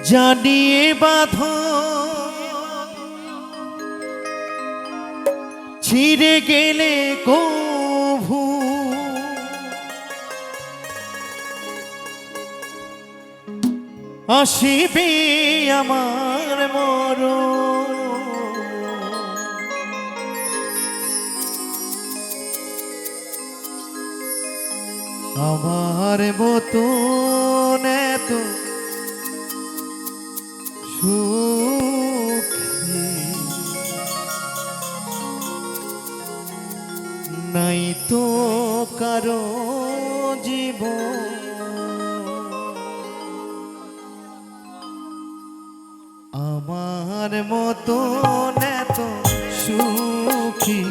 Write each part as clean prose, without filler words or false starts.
জানিয়ে বাঁধো ছিঁড়ে গেলে কভু আসিবে আমার মরণ। আমার মতন এত সুখী নাই তো কারো জীবন। আমার মতন এত সুখী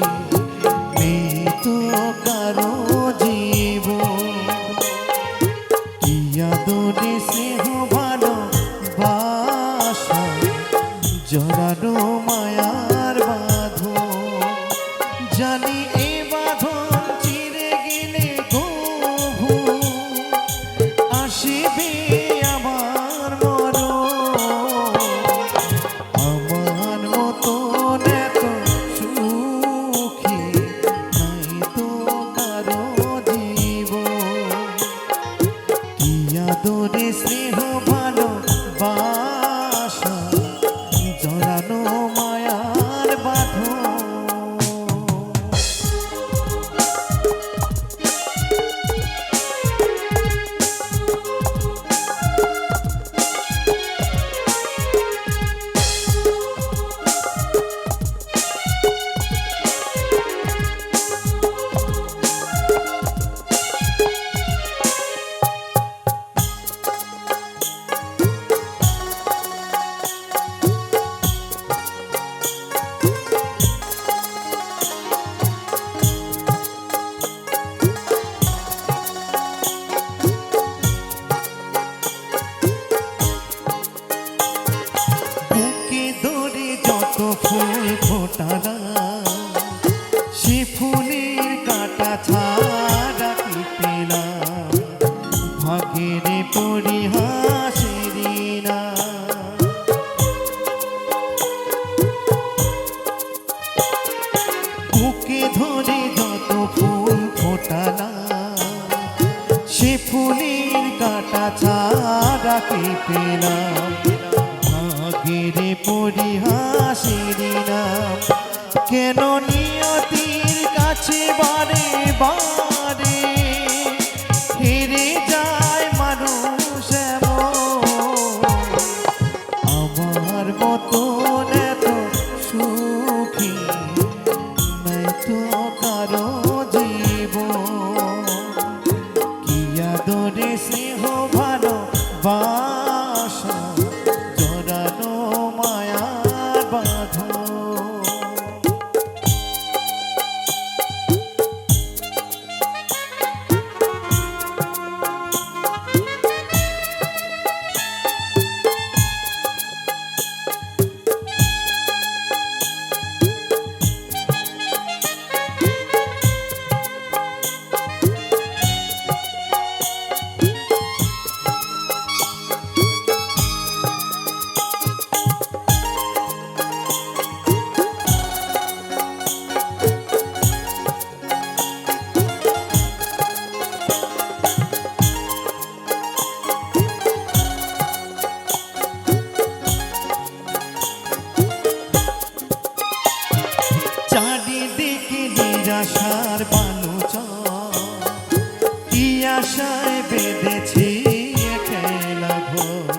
নেই তো কারো জীবন। কি আদরে স্নেহ ভালোবাসা জড়ানো মায়ার বাঁধন। জানি এ বাঁধন চিরে গেলে কভু আসিবে আমার মরণ। আমার মতন এত সুখী নাই তো কারো জীবন। কি আদরে স্নেহ ভালোবাসা জড়ানো মায়ার বাঁধন। ফুল ফোটালা সে ফুলের কাটা ছাড়া কি পেলাম ভাগের পরিহাসেরি না। বুকে ধরে যত ফুল ফোটালা সে ফুলের কাটা ছাড়া কি পেলাম ভাগের পরিহাসেরি নাম। কেন নিয়তির কাছে বারে বারে হেরে যায় মানুষ এমন। আমার মতন এত সুখী নাই তো কারো জীবন। কি আদরে স্নেহ ভালোবাসা জড়ানো মায়ার বাঁধন। চারিদিকে নিরাশার বালুচর কি আশায় বেঁধেছি খেলা ঘর।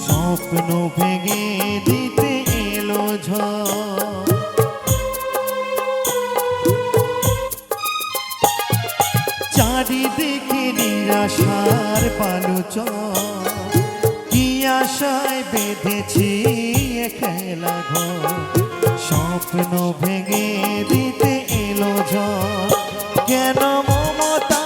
স্বপ্ন ভেঙে দিতে এলো ঝড়। চারিদিকে নিরাশার বালুচর কি আশায় বেঁধেছি খেলা ঘর। স্বপ্ন ভেঙে দিতে এলো ঝড়। কেন মমতা